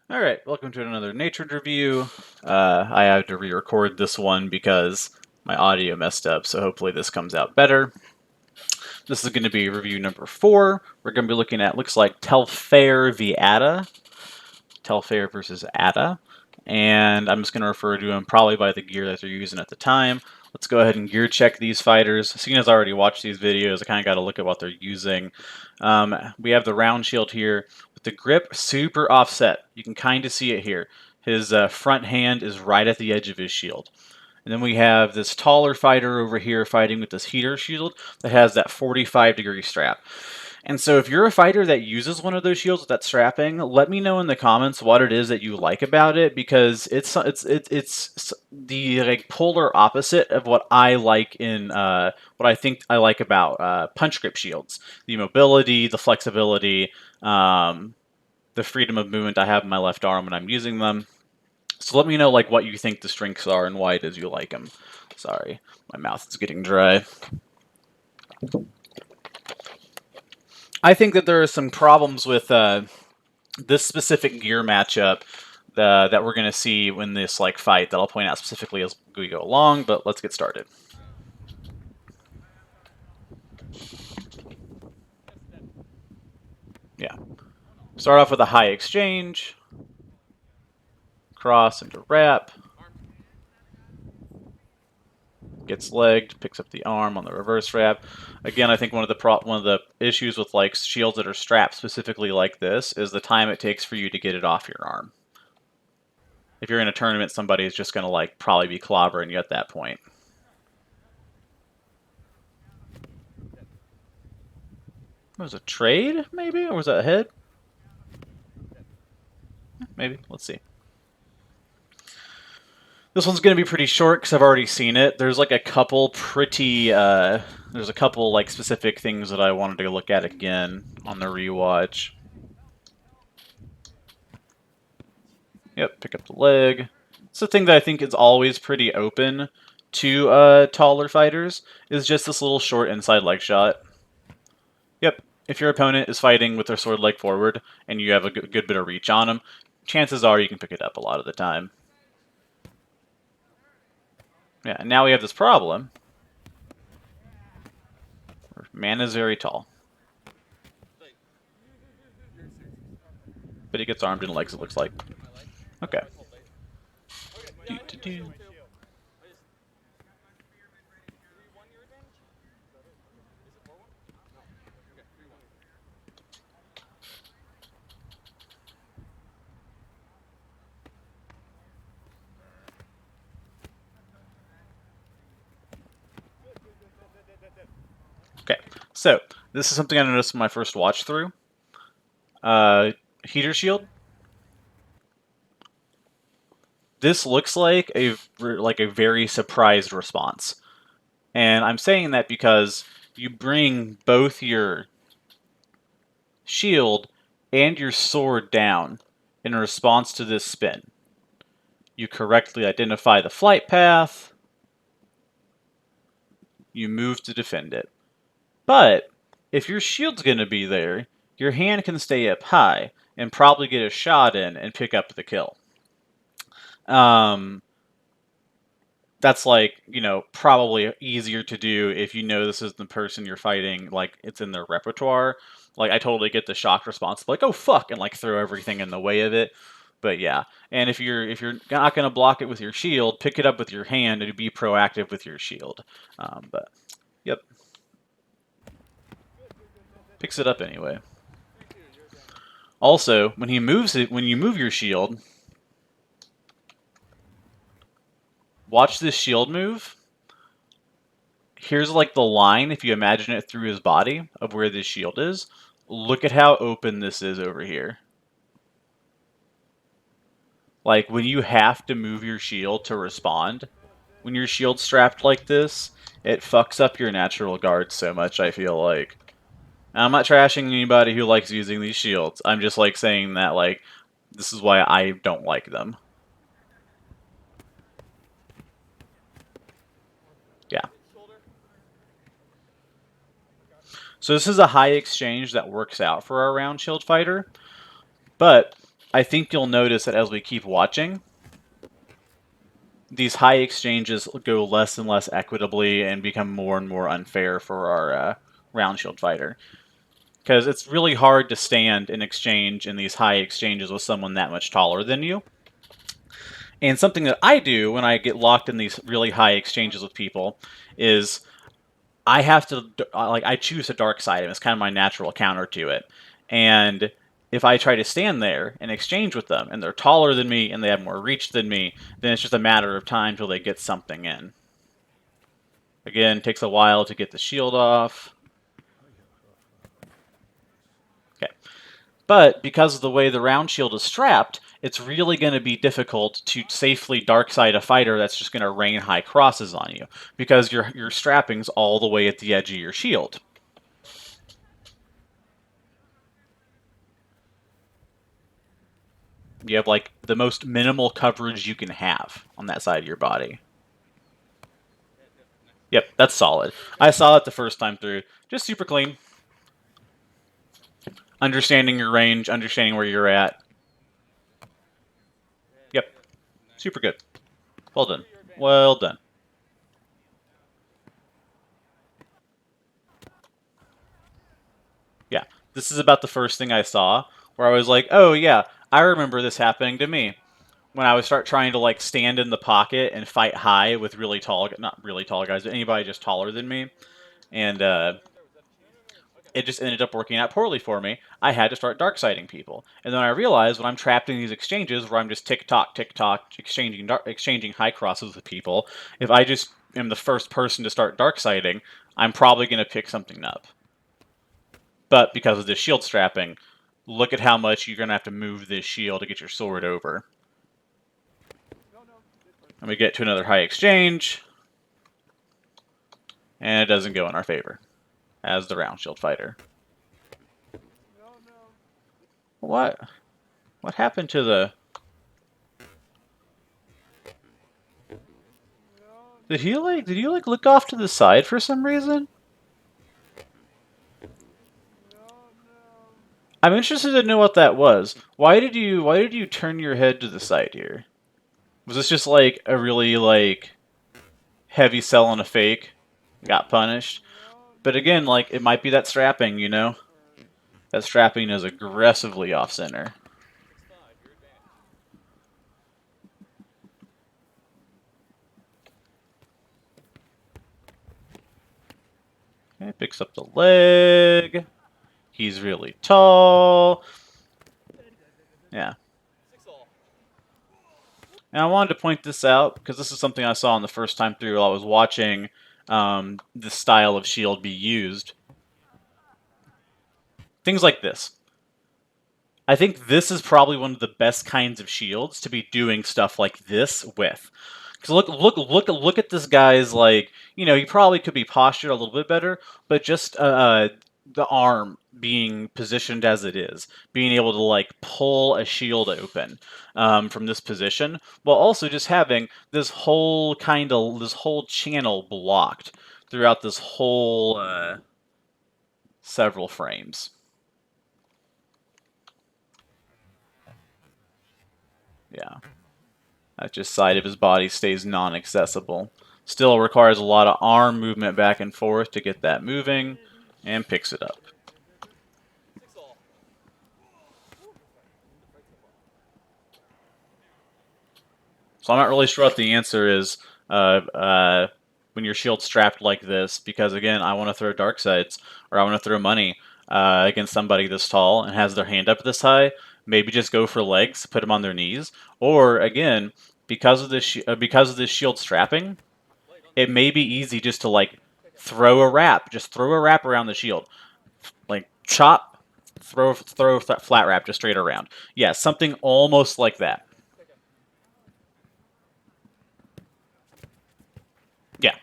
Alright, welcome to another Natred review. I had to re-record this one because my audio messed up, so hopefully this comes out better. This is going to be review number 4. We're going to be looking at, looks like, Telfair v. Atta. Telfair versus Atta. And I'm just going to refer to them probably by the gear that they're using at the time. Let's go ahead and gear check these fighters. Seeing as I already watched these videos, I kind of got to look at what they're using. We have the round shield here with the grip super offset. You can kind of see it here. His front hand is right at the edge of his shield. And then we have this taller fighter over here fighting with this heater shield that has that 45-degree strap. And so if you're a fighter that uses one of those shields with that strapping, let me know in the comments what it is that you like about it, because it's the like polar opposite of what I like in what I think I like about punch grip shields. The mobility, the flexibility, the freedom of movement I have in my left arm when I'm using them. So let me know like what you think the strengths are and why it is you like them. Sorry, my mouth is getting dry. I think that there are some problems with this specific gear matchup that we're going to see in this fight that I'll point out specifically as we go along, but let's get started. Yeah. Start off with a high exchange, cross into wrap, gets legged, picks up the arm on the reverse wrap. Again, I think one of the issues with like shields that are strapped specifically like this is the time it takes for you to get it off your arm. If you're in a tournament, somebody is just going to like probably be clobbering you at that point. Was it a trade, maybe? Or was that a head? Maybe. Let's see. This one's going to be pretty short because I've already seen it. There's like a couple pretty... there's a couple like specific things that I wanted to look at again on the rewatch. Yep, pick up the leg. It's the thing that I think is always pretty open to taller fighters, is just this little short inside leg shot. Yep, if your opponent is fighting with their sword leg forward and you have a good bit of reach on them, chances are you can pick it up a lot of the time. Yeah, and now we have this problem. Man is very tall. But he gets armed and legs, it looks like. Okay. Okay, so this is something I noticed in my first watch through. Heater shield. This looks like a very surprised response, and I'm saying that because you bring both your shield and your sword down in response to this spin. You correctly identify the flight path. You move to defend it. But if your shield's going to be there, your hand can stay up high and probably get a shot in and pick up the kill. That's like, you know, probably easier to do if you know this is the person you're fighting, like it's in their repertoire. Like I totally get the shock response, like, oh fuck, and like throw everything in the way of it. But yeah, and if you're not gonna block it with your shield, pick it up with your hand and be proactive with your shield. But yep, picks it up anyway. Also, when he moves it, when you move your shield, watch this shield move. Here's like the line, if you imagine it through his body, of where this shield is. Look at how open this is over here. Like, when you have to move your shield to respond, when your shield's strapped like this, it fucks up your natural guard so much, I feel like. I'm not trashing anybody who likes using these shields. I'm just, like, saying that, like, this is why I don't like them. Yeah. So this is a high exchange that works out for a round shield fighter, but I think you'll notice that as we keep watching, these high exchanges go less and less equitably and become more and more unfair for our round shield fighter. Because it's really hard to stand an exchange in these high exchanges with someone that much taller than you. And something that I do when I get locked in these really high exchanges with people is I have to, I choose a dark side, and it's kind of my natural counter to it. And if I try to stand there and exchange with them, and they're taller than me and they have more reach than me, then it's just a matter of time till they get something in. Again, takes a while to get the shield off. Okay. But because of the way the round shield is strapped, it's really going to be difficult to safely dark side a fighter that's just going to rain high crosses on you, because your strapping's all the way at the edge of your shield. You have like the most minimal coverage you can have on that side of your body. Yep, that's solid. I saw it the first time through. Just super clean. Understanding your range, understanding where you're at. Yep, super good. Well done. Well done. Yeah, this is about the first thing I saw where I was like, oh yeah, I remember this happening to me. When I would start trying to like stand in the pocket and fight high with really tall, not really tall guys, but anybody just taller than me, and it just ended up working out poorly for me. I had to start dark siding people, and then I realized when I'm trapped in these exchanges where I'm just tick tock, exchanging high crosses with people, if I just am the first person to start dark siding, I'm probably going to pick something up. But because of this shield strapping, look at how much you're going to have to move this shield to get your sword over. And we get to another high exchange, and it doesn't go in our favor as the round shield fighter. What? What happened to the... Did he look off to the side for some reason? I'm interested to know what that was. Why did you turn your head to the side here? Was this just like a really like heavy sell on a fake? Got punished? But again, like it might be that strapping, you know? That strapping is aggressively off center. Okay, picks up the leg. He's really tall. Yeah. And I wanted to point this out because this is something I saw on the first time through while I was watching this style of shield be used. Things like this. I think this is probably one of the best kinds of shields to be doing stuff like this with. Because look at this guy's, like, you know, he probably could be postured a little bit better, but just the arm being positioned as it is, being able to like pull a shield open from this position, while also just having this whole channel blocked throughout this whole several frames. Yeah. That just side of his body stays non-accessible. Still requires a lot of arm movement back and forth to get that moving, and picks it up. So I'm not really sure what the answer is when your shield's strapped like this, because again, I want to throw dark sides, or I want to throw money against somebody this tall and has their hand up this high. Maybe just go for legs, put them on their knees, or again, because of this shield strapping, it may be easy just to like throw a wrap around the shield, like chop, throw flat wrap just straight around. Yeah, something almost like that. Yeah.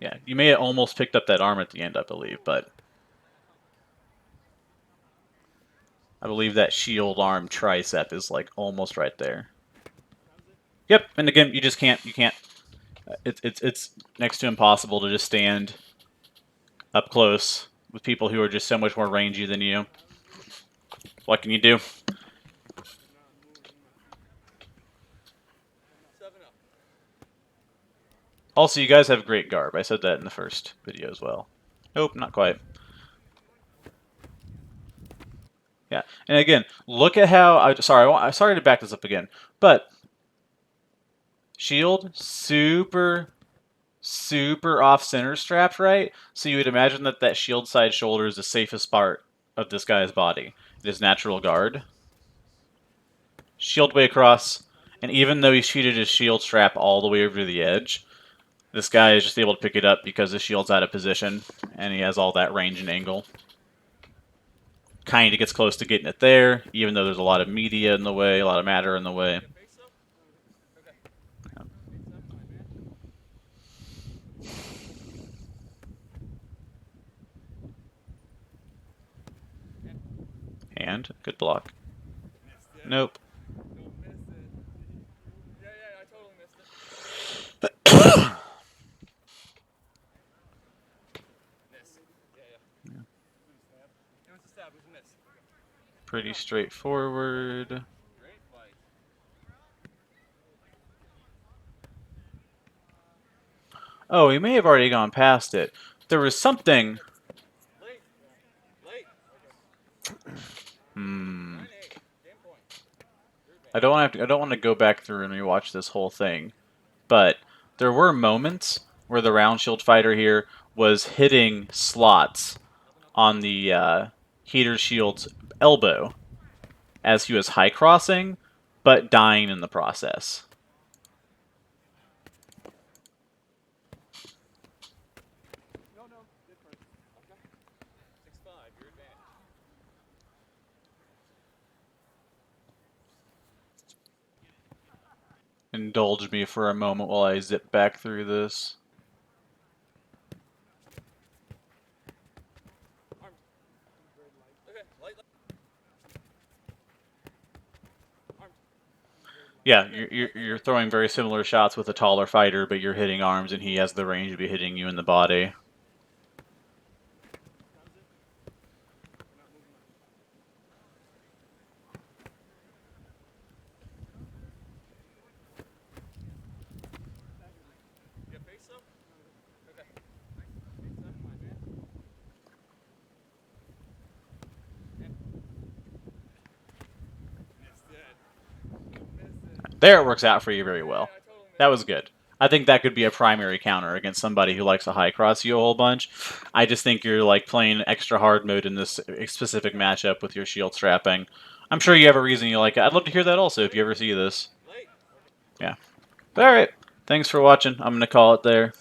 Yeah, you may have almost picked up that arm at the end, I believe, but I believe that shield arm tricep is like almost right there. Yep, and again, you can't. It's next to impossible to just stand up close with people who are just so much more rangy than you. What can you do? Also, you guys have great garb. I said that in the first video as well. Nope, not quite. Yeah, and again, look at how. Sorry to back this up again, but shield super off center strapped, right? So you would imagine that that shield side shoulder is the safest part of this guy's body. It is natural guard. Shield way across, and even though he cheated his shield strap all the way over to the edge, this guy is just able to pick it up because his shield's out of position, and he has all that range and angle. Kind of gets close to getting it there, even though there's a lot of media in the way, a lot of matter in the way. And good block. Nope. Pretty straightforward. Oh, he may have already gone past it. There was something. I don't want to go back through and rewatch this whole thing, but there were moments where the round shield fighter here was hitting slots on the heater shield's elbow as he was high crossing, but dying in the process. Indulge me for a moment while I zip back through this. Yeah, you're throwing very similar shots with a taller fighter, but you're hitting arms, and he has the range to be hitting you in the body. There it works out for you very well. That was good. I think that could be a primary counter against somebody who likes to high cross you a whole bunch. I just think you're like playing extra hard mode in this specific matchup with your shield strapping. I'm sure you have a reason you like it. I'd love to hear that also if you ever see this. Yeah. Alright. Thanks for watching. I'm going to call it there.